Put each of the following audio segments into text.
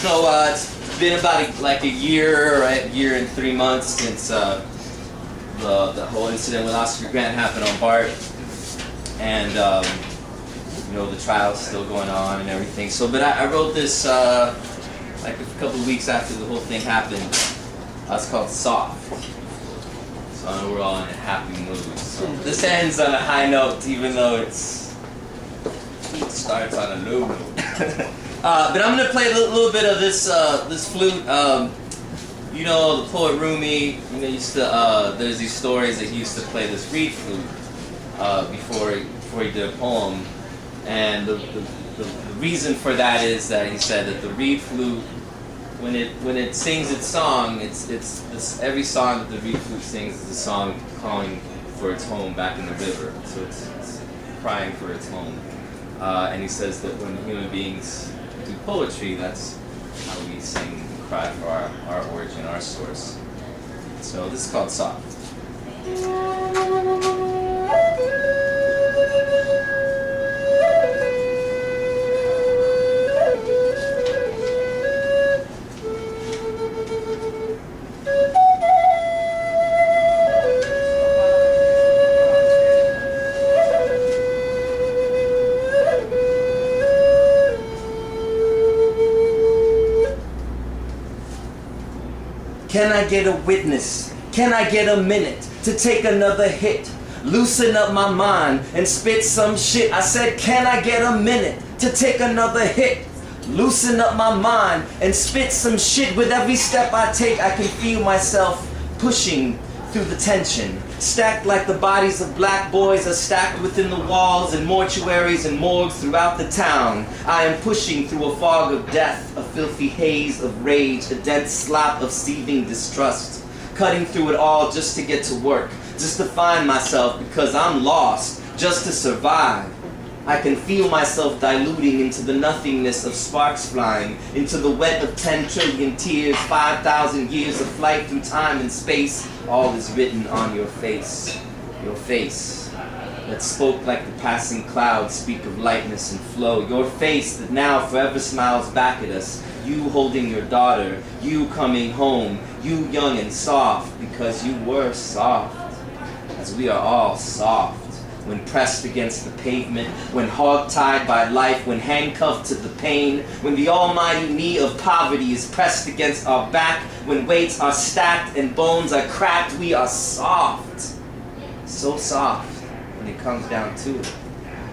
So it's been about like a year, right? Year and 3 months since the whole incident with Oscar Grant happened on BART, and you know, the trial's still going on and everything. So, but I wrote this like a couple of weeks after the whole thing happened. It's called Soft. So I know we're all in a happy mood. So this ends on a high note, even though it starts on a low note. But I'm gonna play a little bit of this this flute. You know, the poet Rumi, you know, used to there's these stories that he used to play this reed flute before he did a poem, and the reason for that is that he said that the reed flute, when it sings its song, it's every song that the reed flute sings is a song calling for its home back in the river. So it's crying for its home. And he says that when human beings do poetry, that's how we sing and cry for our origin, our source. So this is called Soft. Can I get a witness? Can I get a minute to take another hit? Loosen up my mind and spit some shit. I said, can I get a minute to take another hit? Loosen up my mind and spit some shit. With every step I take, I can feel myself pushing through the tension. Stacked like the bodies of black boys are stacked within the walls and mortuaries and morgues throughout the town. I am pushing through a fog of death, a filthy haze of rage, a dead slop of seething distrust. Cutting through it all just to get to work, just to find myself because I'm lost, just to survive. I can feel myself diluting into the nothingness of sparks flying, into the wet of 10 trillion tears, 5,000 years of flight through time and space. All is written on your face that spoke like the passing clouds speak of lightness and flow. Your face that now forever smiles back at us. You holding your daughter, you coming home, you young and soft because you were soft, as we are all soft. When pressed against the pavement, when hog-tied by life, when handcuffed to the pain, when the almighty knee of poverty is pressed against our back, when weights are stacked and bones are cracked, we are soft. So soft when it comes down to it.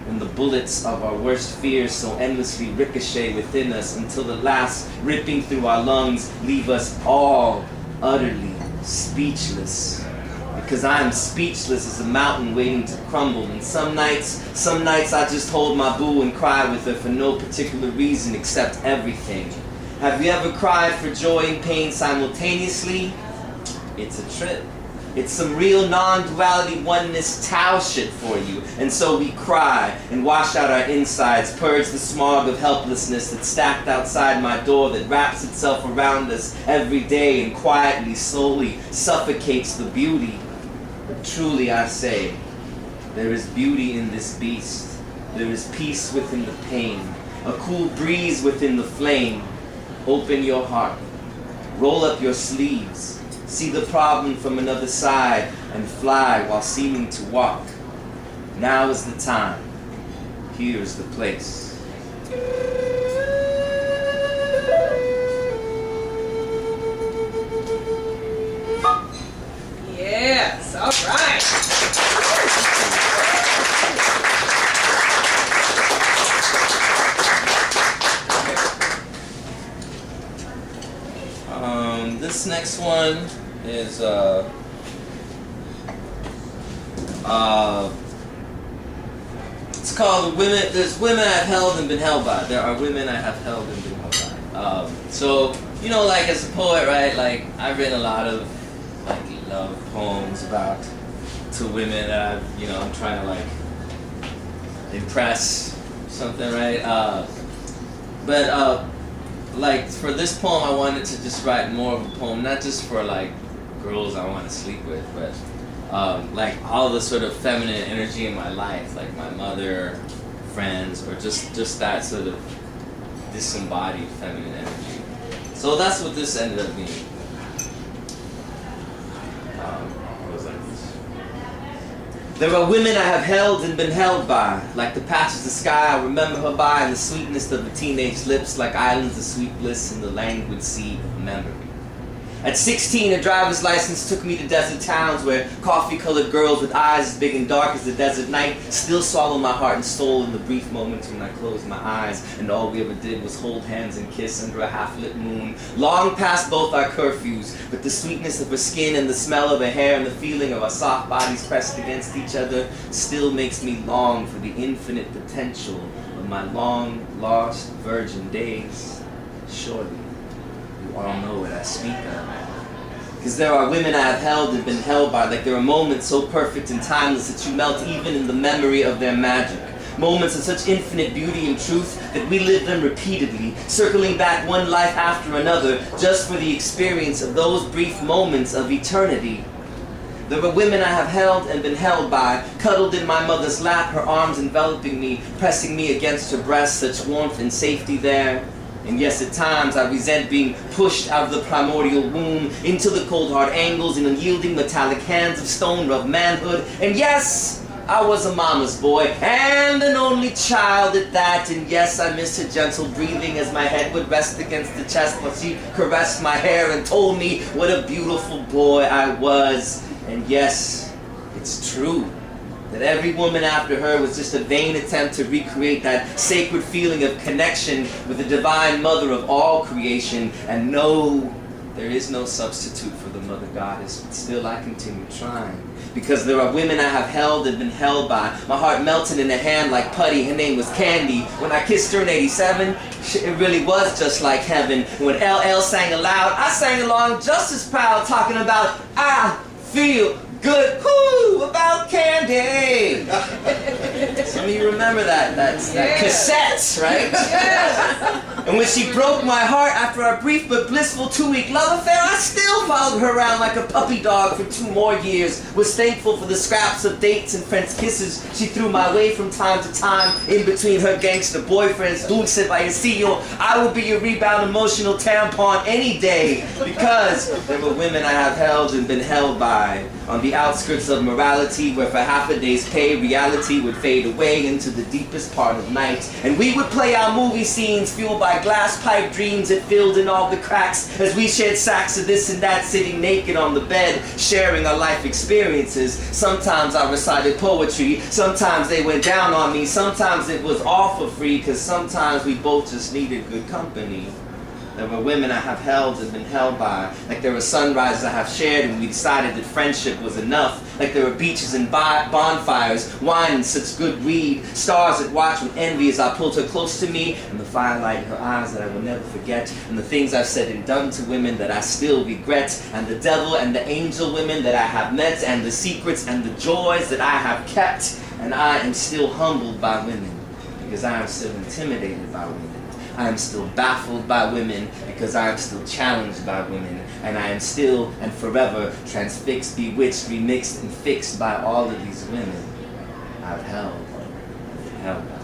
When the bullets of our worst fears so endlessly ricochet within us until the last ripping through our lungs leave us all utterly speechless. Because I am speechless as a mountain waiting to crumble. And some nights I just hold my boo and cry with her for no particular reason except everything. Have you ever cried for joy and pain simultaneously? It's a trip. It's some real non-duality oneness Tao shit for you. And so we cry and wash out our insides, purge the smog of helplessness that's stacked outside my door, that wraps itself around us every day and quietly, slowly suffocates the beauty. But truly I say, there is beauty in this beast. There is peace within the pain, a cool breeze within the flame. Open your heart, roll up your sleeves, see the problem from another side, and fly while seeming to walk. Now is the time. Here is the place. Yes, all right. This next one is it's called Women. There's women I've held and been held by. There are women I have held and been held by. So you know, like as a poet, right? Like I've written a lot of like love poems to women that I'm trying to like impress something, right? But like for this poem, I wanted to just write more of a poem, not just for like girls I want to sleep with, but like all the sort of feminine energy in my life, like my mother, friends, or just that sort of disembodied feminine energy. So that's what this ended up being. It was like this. There are women I have held and been held by, like the patches of sky I remember her by, and the sweetness of her teenage lips, like islands of sweet bliss in the languid sea of memory. At 16, a driver's license took me to desert towns where coffee-colored girls with eyes as big and dark as the desert night still swallow my heart and soul in the brief moments when I closed my eyes and all we ever did was hold hands and kiss under a half-lit moon, long past both our curfews, but the sweetness of her skin and the smell of her hair and the feeling of our soft bodies pressed against each other still makes me long for the infinite potential of my long-lost virgin days. Surely you all know what I speak of. Because there are women I have held and been held by, like there are moments so perfect and timeless that you melt even in the memory of their magic. Moments of such infinite beauty and truth that we live them repeatedly, circling back one life after another, just for the experience of those brief moments of eternity. There are women I have held and been held by, cuddled in my mother's lap, her arms enveloping me, pressing me against her breast, such warmth and safety there. And yes, at times I resent being pushed out of the primordial womb into the cold hard angles and unyielding metallic hands of stone-rubbed manhood. And yes, I was a mama's boy and an only child at that. And yes, I missed her gentle breathing as my head would rest against the chest while she caressed my hair and told me what a beautiful boy I was. And yes, it's true that every woman after her was just a vain attempt to recreate that sacred feeling of connection with the divine mother of all creation. And no, there is no substitute for the mother goddess, but still I continue trying. Because there are women I have held and been held by. My heart melted in her hand like putty. Her name was Candy. When I kissed her in '87, it really was just like heaven. And when LL sang aloud, I sang along just as proud, talking about I feel good, whoo, about Candy. Some of you remember that cassette, right? Yes. And when she broke my heart after our brief but blissful 2-week love affair, I still followed her around like a puppy dog for 2 more years, was thankful for the scraps of dates and French kisses she threw my way from time to time in between her gangster boyfriends. Dulce Vallecillo, I will be your rebound emotional tampon any day, because there were women I have held and been held by on the outskirts of morality, where for half a day's pay, reality would fade away into the deepest part of night. And we would play our movie scenes fueled by glass pipe dreams that filled in all the cracks as we shared sacks of this and that, sitting naked on the bed, sharing our life experiences. Sometimes I recited poetry, sometimes they went down on me, sometimes it was all for free, because sometimes we both just needed good company. There were women I have held and been held by, like there were sunrises I have shared and we decided that friendship was enough, like there were beaches and bonfires, wine and such good weed, stars that watch with envy as I pulled her close to me, and the firelight in her eyes that I will never forget, and the things I've said and done to women that I still regret, and the devil and the angel women that I have met, and the secrets and the joys that I have kept, and I am still humbled by women, because I am still intimidated by women. I am still baffled by women, because I am still challenged by women, and I am still and forever transfixed, bewitched, remixed, and fixed by all of these women I've held by.